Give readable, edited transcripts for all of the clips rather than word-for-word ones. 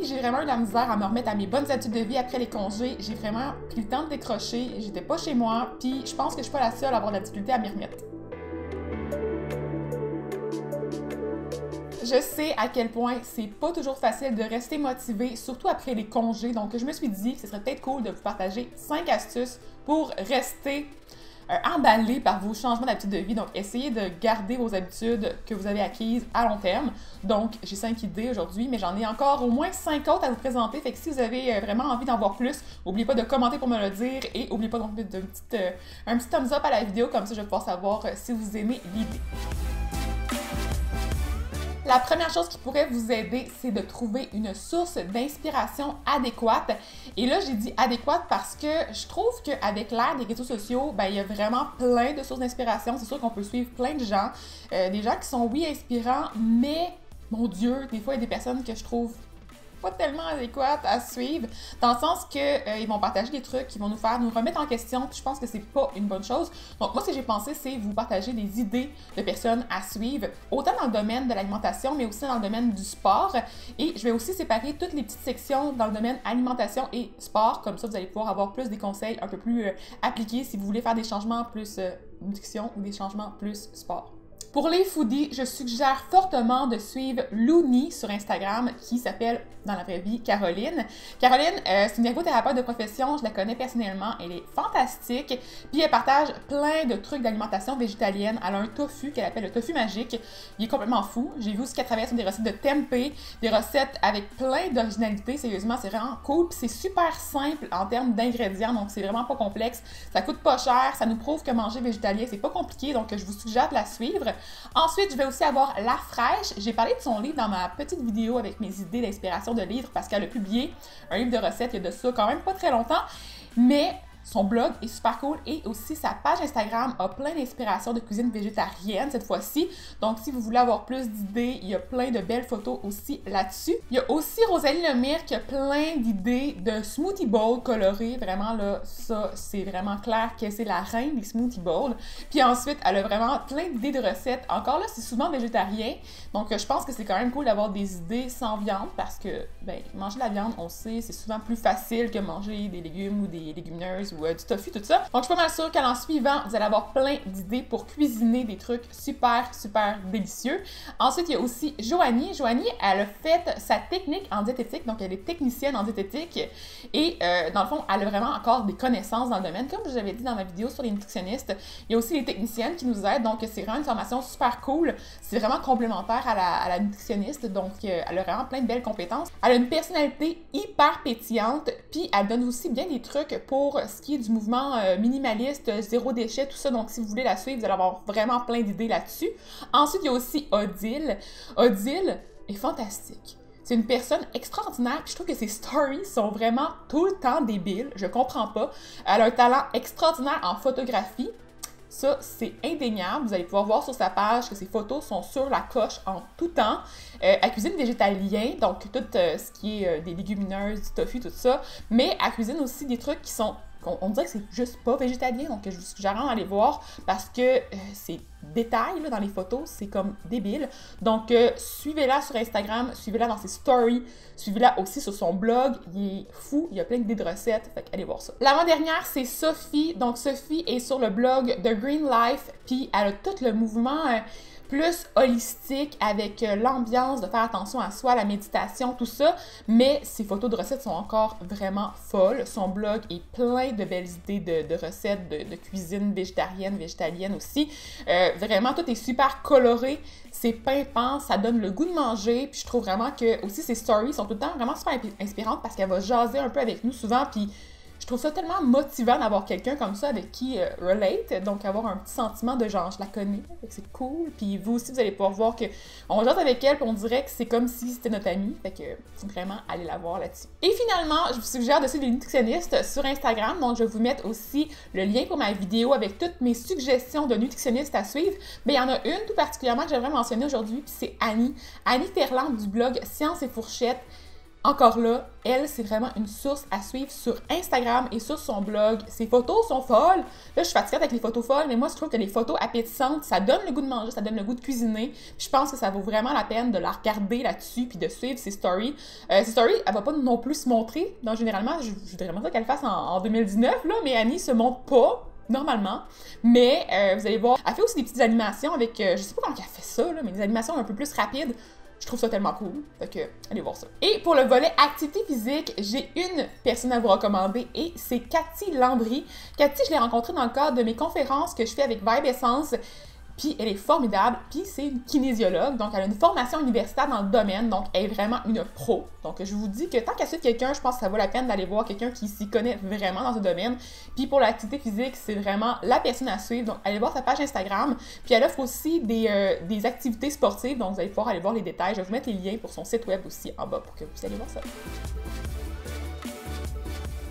que j'ai vraiment eu la misère à me remettre à mes bonnes habitudes de vie après les congés. J'ai vraiment pris le temps de décrocher, j'étais pas chez moi, puis je pense que je suis pas la seule à avoir de la difficulté à m'y remettre. Je sais à quel point c'est pas toujours facile de rester motivé, surtout après les congés, donc je me suis dit que ce serait peut-être cool de vous partager 5 astuces pour rester emballé par vos changements d'habitude de vie. Donc, essayez de garder vos habitudes que vous avez acquises à long terme. Donc, j'ai 5 idées aujourd'hui, mais j'en ai encore au moins 5 autres à vous présenter. Fait que si vous avez vraiment envie d'en voir plus, n'oubliez pas de commenter pour me le dire et n'oubliez pas donc de un petit thumbs up à la vidéo, comme ça je vais pouvoir savoir si vous aimez l'idée. La première chose qui pourrait vous aider, c'est de trouver une source d'inspiration adéquate. Et là, j'ai dit adéquate parce que je trouve qu'avec l'ère des réseaux sociaux, il y a vraiment plein de sources d'inspiration. C'est sûr qu'on peut suivre plein de gens, des gens qui sont, oui, inspirants, mais, mon Dieu, des fois, il y a des personnes que je trouve pas tellement adéquates à suivre, dans le sens que ils vont partager des trucs qui vont nous remettre en question, puis je pense que c'est pas une bonne chose. Donc moi, ce que j'ai pensé, c'est vous partager des idées de personnes à suivre, autant dans le domaine de l'alimentation, mais aussi dans le domaine du sport. Et je vais aussi séparer toutes les petites sections dans le domaine alimentation et sport, comme ça vous allez pouvoir avoir plus des conseils un peu plus appliqués si vous voulez faire des changements plus nutrition ou des changements plus sport. Pour les foodies, je suggère fortement de suivre Looney sur Instagram, qui s'appelle, dans la vraie vie, Caroline. Caroline, c'est une ergothérapeute de profession, je la connais personnellement, elle est fantastique, puis elle partage plein de trucs d'alimentation végétalienne. Elle a un tofu qu'elle appelle le tofu magique, il est complètement fou. J'ai vu aussi qu'elle travaille sur des recettes de tempeh, des recettes avec plein d'originalité, sérieusement, c'est vraiment cool, puis c'est super simple en termes d'ingrédients, donc c'est vraiment pas complexe, ça coûte pas cher, ça nous prouve que manger végétalien, c'est pas compliqué, donc je vous suggère de la suivre. Ensuite, je vais aussi avoir La Fraîche. J'ai parlé de son livre dans ma petite vidéo avec mes idées d'inspiration de livres parce qu'elle a publié un livre de recettes il y a de ça quand même pas très longtemps, mais son blog est super cool et aussi sa page Instagram a plein d'inspirations de cuisine végétarienne cette fois-ci. Donc, si vous voulez avoir plus d'idées, il y a plein de belles photos aussi là-dessus. Il y a aussi Rosalie Lemire qui a plein d'idées de smoothie bowl colorés. Vraiment, là, ça, c'est vraiment clair que c'est la reine des smoothie bowls. Puis ensuite, elle a vraiment plein d'idées de recettes. Encore là, c'est souvent végétarien. Donc, je pense que c'est quand même cool d'avoir des idées sans viande parce que, manger de la viande, on sait, c'est souvent plus facile que manger des légumes ou des légumineuses ou du tofu, tout ça. Donc, je suis pas mal sûre qu'en suivant, vous allez avoir plein d'idées pour cuisiner des trucs super, super délicieux. Ensuite, il y a aussi Joanie. Joanie, elle a fait sa technique en diététique, donc elle est technicienne en diététique et dans le fond, elle a vraiment encore des connaissances dans le domaine. Comme je vous avais dit dans ma vidéo sur les nutritionnistes, il y a aussi les techniciennes qui nous aident, donc c'est vraiment une formation super cool. C'est vraiment complémentaire à la nutritionniste, donc elle a vraiment plein de belles compétences. Elle a une personnalité hyper pétillante, puis elle donne aussi bien des trucs pour ce qui est du mouvement minimaliste, zéro déchet, tout ça. Donc, si vous voulez la suivre, vous allez avoir vraiment plein d'idées là-dessus. Ensuite, il y a aussi Odile. Odile est fantastique. C'est une personne extraordinaire, puis je trouve que ses stories sont vraiment tout le temps débiles. Je comprends pas. Elle a un talent extraordinaire en photographie. Ça, c'est indéniable. Vous allez pouvoir voir sur sa page que ses photos sont sur la coche en tout temps. Elle cuisine végétalien, donc tout ce qui est des légumineuses, du tofu, tout ça. Mais elle cuisine aussi des trucs qui sont... On dirait que c'est juste pas végétalien, donc je vous suggère d'aller voir parce que ces détails là, dans les photos, c'est comme débile. Donc, suivez-la sur Instagram, suivez-la dans ses stories, suivez-la aussi sur son blog. Il est fou, il y a plein d'idées de recettes, fait qu'allez voir ça. L'avant-dernière, c'est Sophie. Donc, Sophie est sur le blog The Green Life, puis elle a tout le mouvement... plus holistique avec l'ambiance de faire attention à soi, la méditation, tout ça, mais ses photos de recettes sont encore vraiment folles. Son blog est plein de belles idées de recettes, de cuisine végétarienne, végétalienne aussi. Vraiment, tout est super coloré, c'est pimpant, ça donne le goût de manger, puis je trouve vraiment que aussi ses stories sont tout le temps vraiment super inspirantes parce qu'elle va jaser un peu avec nous souvent, puis je trouve ça tellement motivant d'avoir quelqu'un comme ça avec qui relate, donc avoir un petit sentiment de genre, je la connais, c'est cool, puis vous aussi, vous allez pouvoir voir qu'on jase avec elle, puis on dirait que c'est comme si c'était notre amie, fait que vraiment, allez la voir là-dessus. Et finalement, je vous suggère de suivre les nutritionnistes sur Instagram, donc je vais vous mettre aussi le lien pour ma vidéo avec toutes mes suggestions de nutritionnistes à suivre, mais il y en a une tout particulièrement que j'aimerais mentionner aujourd'hui, puis c'est Annie. Annie Ferland du blog Science et Fourchette. Encore là, elle, c'est vraiment une source à suivre sur Instagram et sur son blog. Ses photos sont folles. Là, je suis fatiguée avec les photos folles, mais moi, je trouve que les photos appétissantes, ça donne le goût de manger, ça donne le goût de cuisiner. Je pense que ça vaut vraiment la peine de la regarder là-dessus puis de suivre ses stories. Ses stories, elle va pas non plus se montrer. Donc, généralement, je voudrais vraiment ça qu'elle fasse en 2019, là, mais Annie se montre pas. Normalement, mais vous allez voir, elle fait aussi des petites animations avec, je sais pas comment elle fait ça, là, mais des animations un peu plus rapides. Je trouve ça tellement cool, fait que allez voir ça. Et pour le volet activité physique, j'ai une personne à vous recommander et c'est Cathy Landry. Cathy, je l'ai rencontrée dans le cadre de mes conférences que je fais avec Vibe Essence. Puis elle est formidable, puis c'est une kinésiologue, donc elle a une formation universitaire dans le domaine, donc elle est vraiment une pro. Donc je vous dis que tant qu'à suivre quelqu'un, je pense que ça vaut la peine d'aller voir quelqu'un qui s'y connaît vraiment dans ce domaine. Puis pour l'activité physique, c'est vraiment la personne à suivre, donc allez voir sa page Instagram. Puis elle offre aussi des activités sportives, donc vous allez pouvoir aller voir les détails. Je vais vous mettre les liens pour son site web aussi en bas pour que vous puissiez aller voir ça.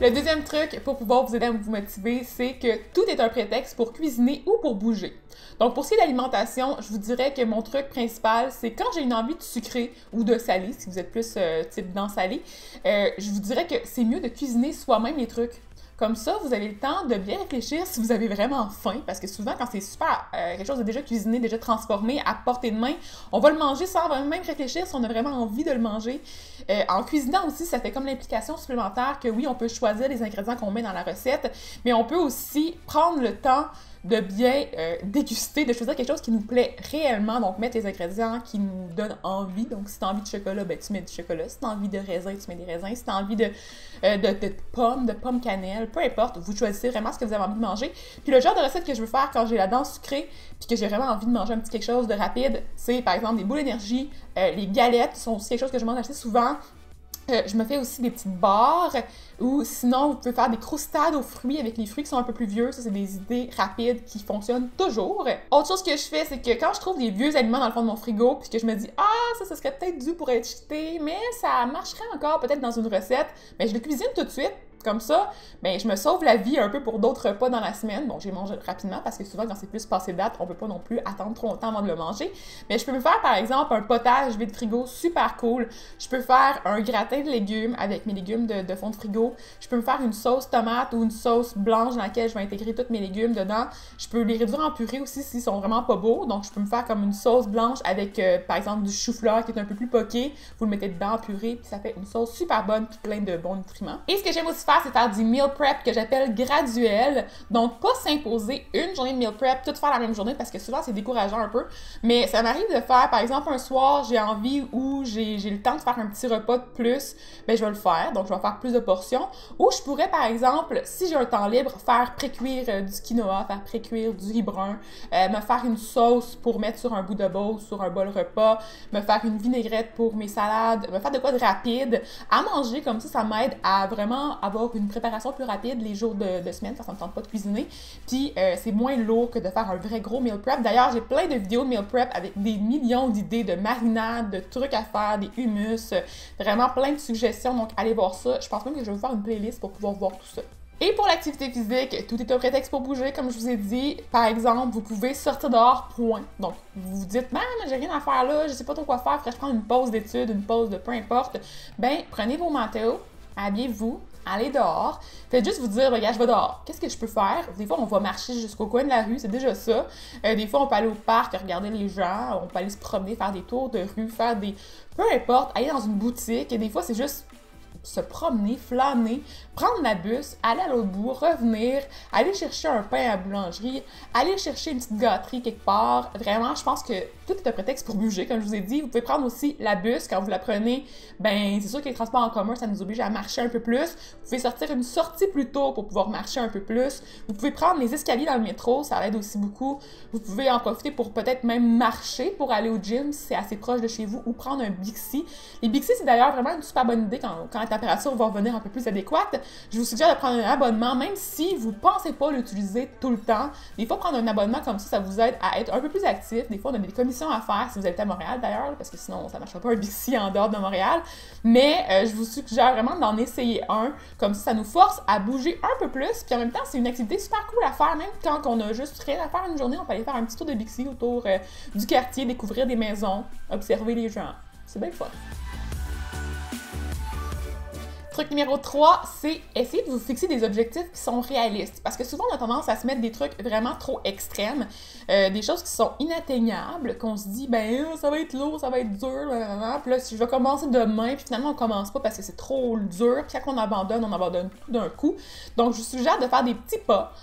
Le deuxième truc pour pouvoir vous aider à vous motiver, c'est que tout est un prétexte pour cuisiner ou pour bouger. Donc pour ce qui est d'alimentation, je vous dirais que mon truc principal, c'est quand j'ai une envie de sucré ou de salé, si vous êtes plus type dans salé, je vous dirais que c'est mieux de cuisiner soi-même les trucs. Comme ça, vous avez le temps de bien réfléchir si vous avez vraiment faim, parce que souvent, quand c'est super, quelque chose de déjà cuisiné, déjà transformé, à portée de main, on va le manger sans même réfléchir si on a vraiment envie de le manger. En cuisinant aussi, ça fait comme l'implication supplémentaire que oui, on peut choisir les ingrédients qu'on met dans la recette, mais on peut aussi prendre le temps de bien déguster, de choisir quelque chose qui nous plaît réellement, donc mettre les ingrédients qui nous donnent envie. Donc si tu as envie de chocolat, ben tu mets du chocolat. Si tu as envie de raisin, tu mets des raisins. Si tu as envie de pommes cannelle, peu importe, vous choisissez vraiment ce que vous avez envie de manger. Puis le genre de recette que je veux faire quand j'ai la dent sucrée, puis que j'ai vraiment envie de manger un petit quelque chose de rapide, c'est par exemple des boules d'énergie, les galettes sont aussi quelque chose que je mange assez souvent. Je me fais aussi des petites barres, ou sinon, vous pouvez faire des croustades aux fruits avec les fruits qui sont un peu plus vieux. Ça, c'est des idées rapides qui fonctionnent toujours. Autre chose que je fais, c'est que quand je trouve des vieux aliments dans le fond de mon frigo, puis que je me dis « Ah, ça serait peut-être dû pour être jeté, mais ça marcherait encore peut-être dans une recette », mais je le cuisine tout de suite. Comme ça, ben, je me sauve la vie un peu pour d'autres repas dans la semaine. Bon, j'ai mangé rapidement parce que souvent, quand c'est plus passé date, on peut pas non plus attendre trop longtemps avant de le manger. Mais je peux me faire, par exemple, un potage vide frigo super cool. Je peux faire un gratin de légumes avec mes légumes de fond de frigo. Je peux me faire une sauce tomate ou une sauce blanche dans laquelle je vais intégrer tous mes légumes dedans. Je peux les réduire en purée aussi s'ils sont vraiment pas beaux. Donc, je peux me faire comme une sauce blanche avec, par exemple, du chou-fleur qui est un peu plus poké. Vous le mettez dedans en purée, puis ça fait une sauce super bonne puis plein de bons nutriments. Et ce que j'aime aussi c'est faire du meal prep que j'appelle graduel. Donc, pas s'imposer une journée de meal prep, tout faire la même journée parce que souvent, c'est décourageant un peu. Mais ça m'arrive de faire, par exemple, un soir, j'ai envie ou j'ai le temps de faire un petit repas de plus, ben je vais le faire. Donc, je vais faire plus de portions. Ou je pourrais, par exemple, si j'ai un temps libre, faire pré-cuire du quinoa, faire pré-cuire du riz brun, me faire une sauce pour mettre sur un bout de bowl, sur un bol repas, me faire une vinaigrette pour mes salades, me faire de quoi de rapide à manger. Comme ça m'aide à vraiment avoir une préparation plus rapide les jours de semaine quand ça me tente pas de cuisiner. Puis c'est moins lourd que de faire un vrai gros meal prep. D'ailleurs, j'ai plein de vidéos de meal prep avec des millions d'idées de marinades, de trucs à faire, des hummus, vraiment plein de suggestions. Donc allez voir ça. Je pense même que je vais vous faire une playlist pour pouvoir voir tout ça. Et pour l'activité physique, tout est un prétexte pour bouger, comme je vous ai dit. Par exemple, vous pouvez sortir dehors, point. Donc, vous vous dites, man, j'ai rien à faire là, je sais pas trop quoi faire, faudrait que je prenne une pause d'études, une pause de peu importe. Ben, prenez vos manteaux, habillez-vous, allez dehors. Faites juste vous dire, regarde, je vais dehors. Qu'est-ce que je peux faire? Des fois, on va marcher jusqu'au coin de la rue, c'est déjà ça. Des fois, on peut aller au parc, regarder les gens, on peut aller se promener, faire des tours de rue, faire des... Peu importe, aller dans une boutique. Et des fois, c'est juste se promener, flâner, prendre la bus, aller à l'autre bout, revenir, aller chercher un pain à la boulangerie, aller chercher une petite gâterie quelque part. Vraiment, je pense que tout est un prétexte pour bouger, comme je vous ai dit. Vous pouvez prendre aussi la bus. Quand vous la prenez, ben c'est sûr que les transports en commun, ça nous oblige à marcher un peu plus. Vous pouvez sortir une sortie plus tôt pour pouvoir marcher un peu plus. Vous pouvez prendre les escaliers dans le métro, ça aide aussi beaucoup. Vous pouvez en profiter pour peut-être même marcher pour aller au gym si c'est assez proche de chez vous ou prendre un Bixi. Les Bixi, c'est d'ailleurs vraiment une super bonne idée quand la température va revenir un peu plus adéquate. Je vous suggère de prendre un abonnement, même si vous ne pensez pas l'utiliser tout le temps. Des fois, prendre un abonnement comme ça vous aide à être un peu plus actif. Des fois, on a des commissions à faire si vous habitez à Montréal d'ailleurs, parce que sinon, ça ne marchera pas un Bixi en dehors de Montréal. Mais je vous suggère vraiment d'en essayer un. Comme ça nous force à bouger un peu plus. Puis en même temps, c'est une activité super cool à faire, même quand on a juste rien à faire une journée. On peut aller faire un petit tour de Bixi autour du quartier, découvrir des maisons, observer les gens. C'est bien le fun. Truc numéro 3, c'est essayer de vous fixer des objectifs qui sont réalistes. Parce que souvent, on a tendance à se mettre des trucs vraiment trop extrêmes, des choses qui sont inatteignables, qu'on se dit, ben, ça va être lourd, ça va être dur, blablabla. Puis là, si je vais commencer demain, puis finalement, on commence pas parce que c'est trop dur, puis quand on abandonne tout d'un coup. Donc, je vous suggère de faire des petits pas,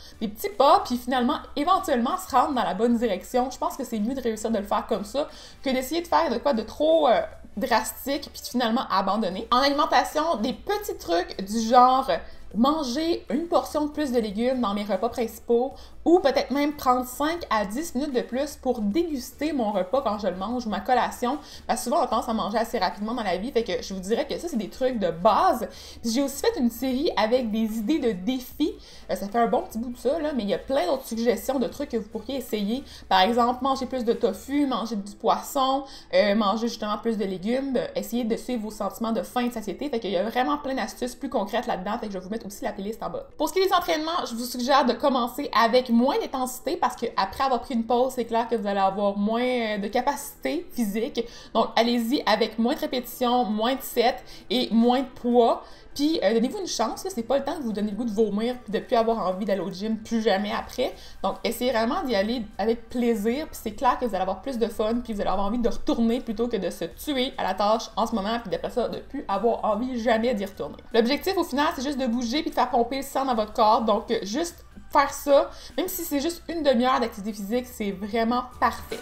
puis finalement, éventuellement, se rendre dans la bonne direction. Je pense que c'est mieux de réussir de le faire comme ça que d'essayer de faire de quoi de trop drastique, puis finalement abandonner. En alimentation, des petits trucs du genre manger une portion de plus de légumes dans mes repas principaux ou peut-être même prendre 5 à 10 minutes de plus pour déguster mon repas quand je le mange ou ma collation, parce que souvent on a tendance à manger assez rapidement dans la vie, fait que je vous dirais que ça c'est des trucs de base. Puis j'ai aussi fait une série avec des idées de défis, ça fait un bon petit bout de ça, là, mais il y a plein d'autres suggestions de trucs que vous pourriez essayer. Par exemple, manger plus de tofu, manger du poisson, manger justement plus de légumes, essayer de suivre vos sentiments de faim et de satiété, fait qu'il y a vraiment plein d'astuces plus concrètes là-dedans, fait que je vais vous mettre aussi la playlist en bas. Pour ce qui est des entraînements, je vous suggère de commencer avec moins d'intensité parce qu'après avoir pris une pause, c'est clair que vous allez avoir moins de capacité physique. Donc, allez-y avec moins de répétitions, moins de sets et moins de poids. Puis, donnez-vous une chance, là, c'est pas le temps de vous donner le goût de vomir puis de plus avoir envie d'aller au gym plus jamais après. Donc, essayez vraiment d'y aller avec plaisir, puis c'est clair que vous allez avoir plus de fun, puis vous allez avoir envie de retourner plutôt que de se tuer à la tâche en ce moment, puis d'après ça, de plus avoir envie jamais d'y retourner. L'objectif, au final, c'est juste de bouger puis de faire pomper le sang dans votre corps, donc juste faire ça, même si c'est juste une demi-heure d'activité physique, c'est vraiment parfait.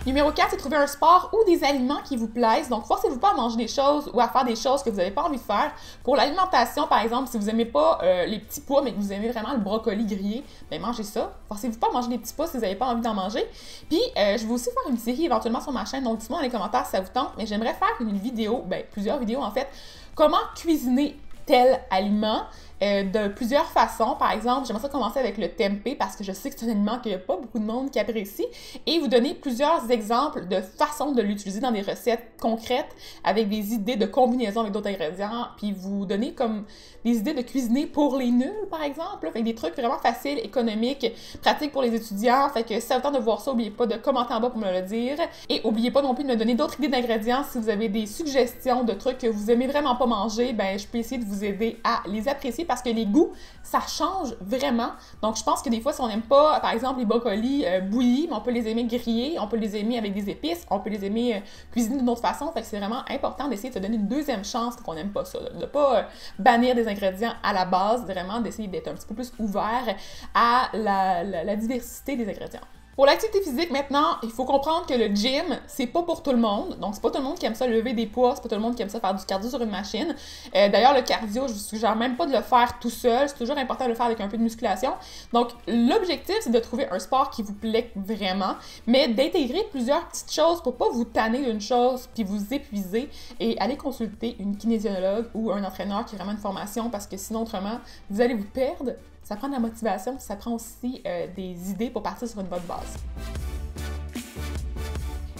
Numéro 4, c'est trouver un sport ou des aliments qui vous plaisent. Donc, forcez-vous pas à manger des choses ou à faire des choses que vous n'avez pas envie de faire. Pour l'alimentation, par exemple, si vous n'aimez pas les petits pois, mais que vous aimez vraiment le brocoli grillé, bien, mangez ça. Forcez-vous pas à manger des petits pois si vous n'avez pas envie d'en manger. Puis, je vais aussi faire une série éventuellement sur ma chaîne. Donc, dites-moi dans les commentaires si ça vous tente. Mais j'aimerais faire une vidéo, plusieurs vidéos en fait, comment cuisiner tel aliment. De plusieurs façons. Par exemple, j'aimerais ça commencer avec le tempeh parce que je sais que c'est un aliment qu'il n'y a pas beaucoup de monde qui apprécie et vous donner plusieurs exemples de façons de l'utiliser dans des recettes concrètes avec des idées de combinaison avec d'autres ingrédients puis vous donner comme des idées de cuisiner pour les nuls, par exemple. Fait que des trucs vraiment faciles, économiques, pratiques pour les étudiants. Fait que si ça vous tente de voir ça, n'oubliez pas de commenter en bas pour me le dire et n'oubliez pas non plus de me donner d'autres idées d'ingrédients si vous avez des suggestions de trucs que vous aimez vraiment pas manger, ben je peux essayer de vous aider à les apprécier parce que les goûts, ça change vraiment. Donc, je pense que des fois, si on n'aime pas, par exemple, les brocolis bouillis, mais on peut les aimer grillés, on peut les aimer avec des épices, on peut les aimer cuisinés d'une autre façon. Fait que c'est vraiment important d'essayer de se donner une deuxième chance quand on n'aime pas ça. De ne pas bannir des ingrédients à la base, vraiment d'essayer d'être un petit peu plus ouvert à la diversité des ingrédients. Pour l'activité physique, maintenant, il faut comprendre que le gym, c'est pas pour tout le monde. Donc, c'est pas tout le monde qui aime ça lever des poids, c'est pas tout le monde qui aime ça faire du cardio sur une machine. D'ailleurs, le cardio, je vous suggère même pas de le faire tout seul. C'est toujours important de le faire avec un peu de musculation. Donc, l'objectif, c'est de trouver un sport qui vous plaît vraiment, mais d'intégrer plusieurs petites choses pour pas vous tanner d'une chose puis vous épuiser et aller consulter une kinésiologue ou un entraîneur qui a vraiment une formation parce que sinon, autrement, vous allez vous perdre. Ça prend de la motivation, ça prend aussi des idées pour partir sur une bonne base.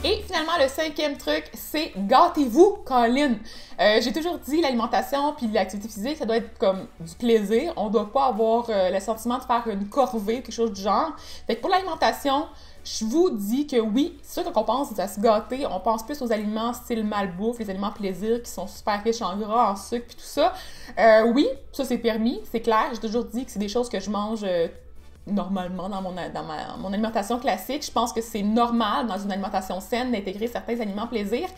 Et finalement, le 5e truc, c'est gâtez-vous, Colin! J'ai toujours dit l'alimentation puis l'activité physique, ça doit être comme du plaisir. On doit pas avoir le sentiment de faire une corvée, quelque chose du genre. Fait que pour l'alimentation, je vous dis que oui, c'est sûr que quand on pense à se gâter, on pense plus aux aliments style malbouffe, les aliments plaisir qui sont super riches en gras, en sucre puis tout ça. Oui, ça c'est permis, c'est clair. J'ai toujours dit que c'est des choses que je mange normalement dans mon alimentation classique. Je pense que c'est normal dans une alimentation saine d'intégrer certains aliments plaisir,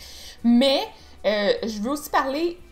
mais je veux aussi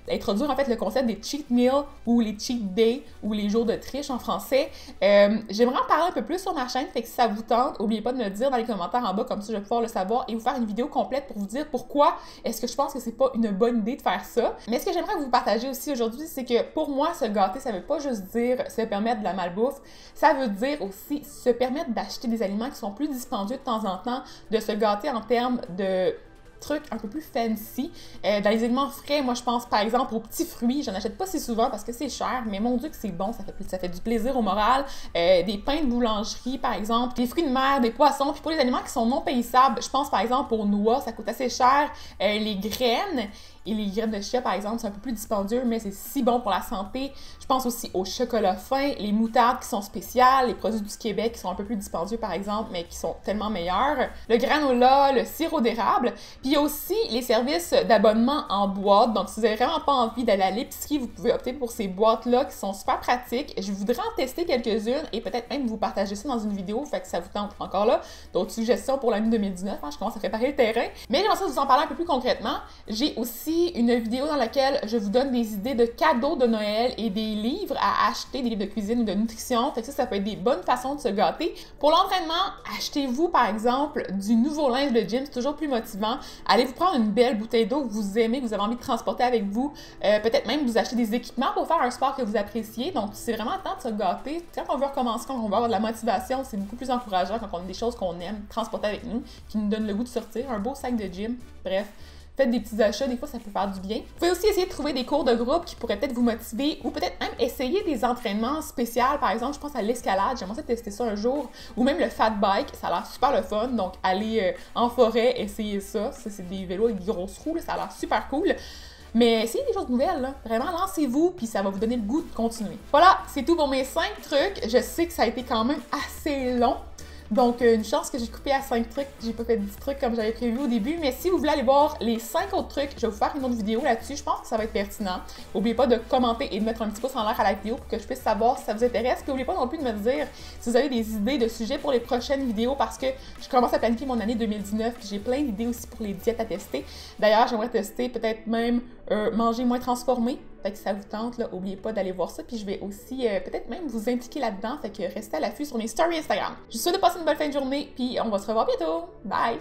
introduire en fait le concept des cheat meals ou les cheat days ou les jours de triche en français. J'aimerais en parler un peu plus sur ma chaîne, fait que si ça vous tente, n'oubliez pas de me le dire dans les commentaires en bas, comme ça je vais pouvoir le savoir et vous faire une vidéo complète pour vous dire pourquoi est-ce que je pense que c'est pas une bonne idée de faire ça. Mais ce que j'aimerais vous partager aussi aujourd'hui, c'est que pour moi, se gâter, ça veut pas juste dire se permettre de la malbouffe, ça veut dire aussi se permettre d'acheter des aliments qui sont plus dispendieux de temps en temps, de se gâter en termes de trucs un peu plus fancy. Dans les aliments frais, moi je pense par exemple aux petits fruits. J'en achète pas si souvent parce que c'est cher, mais mon Dieu que c'est bon, ça fait du plaisir au moral. Des pains de boulangerie par exemple, des fruits de mer, des poissons. Puis pour les aliments qui sont non périssables, je pense par exemple aux noix, ça coûte assez cher. Les graines et les graines de chia par exemple, c'est un peu plus dispendieux, mais c'est si bon pour la santé. Je pense aussi au chocolat fin, les moutardes qui sont spéciales, les produits du Québec qui sont un peu plus dispendieux par exemple, mais qui sont tellement meilleurs. Le granola, le sirop d'érable. Puis il y a aussi les services d'abonnement en boîte. Donc, si vous n'avez vraiment pas envie d'aller à l'épicerie, vous pouvez opter pour ces boîtes-là qui sont super pratiques. Je voudrais en tester quelques-unes et peut-être même vous partager ça dans une vidéo, fait que ça vous tente encore là. D'autres suggestions pour l'année 2019, hein, je commence à préparer le terrain. Mais j'aimerais ça vous en parler un peu plus concrètement. J'ai aussi une vidéo dans laquelle je vous donne des idées de cadeaux de Noël et des livres à acheter, des livres de cuisine ou de nutrition. Fait que ça peut être des bonnes façons de se gâter. Pour l'entraînement, achetez-vous par exemple du nouveau linge de gym, c'est toujours plus motivant. Allez vous prendre une belle bouteille d'eau que vous aimez, que vous avez envie de transporter avec vous. Peut-être même vous acheter des équipements pour faire un sport que vous appréciez. Donc, c'est vraiment le temps de se gâter. Quand on veut recommencer, quand on veut avoir de la motivation, c'est beaucoup plus encourageant quand on a des choses qu'on aime transporter avec nous, qui nous donnent le goût de sortir. Un beau sac de gym, bref. Faites des petits achats, des fois ça peut faire du bien. Vous pouvez aussi essayer de trouver des cours de groupe qui pourraient peut-être vous motiver ou peut-être même essayer des entraînements spéciaux. Par exemple, je pense à l'escalade, j'aimerais tester ça un jour. Ou même le fat bike, ça a l'air super le fun. Donc, aller en forêt, essayer ça. Ça, c'est des vélos avec des grosses roues, là, ça a l'air super cool. Mais essayez des choses nouvelles, là. Vraiment, lancez-vous, puis ça va vous donner le goût de continuer. Voilà, c'est tout pour mes 5 trucs. Je sais que ça a été quand même assez long. Donc, une chance que j'ai coupé à 5 trucs, j'ai pas fait 10 trucs comme j'avais prévu au début, mais si vous voulez aller voir les 5 autres trucs, je vais vous faire une autre vidéo là-dessus, je pense que ça va être pertinent. N'oubliez pas de commenter et de mettre un petit pouce en l'air à la vidéo pour que je puisse savoir si ça vous intéresse, puis n'oubliez pas non plus de me dire si vous avez des idées de sujets pour les prochaines vidéos, parce que je commence à planifier mon année 2019, puis j'ai plein d'idées aussi pour les diètes à tester. D'ailleurs, j'aimerais tester peut-être même manger moins transformé. Fait que si ça vous tente, là, n'oubliez pas d'aller voir ça. Puis je vais aussi peut-être même vous impliquer là-dedans. Fait que restez à l'affût sur mes stories Instagram. Je vous souhaite de passer une bonne fin de journée. Puis on va se revoir bientôt. Bye!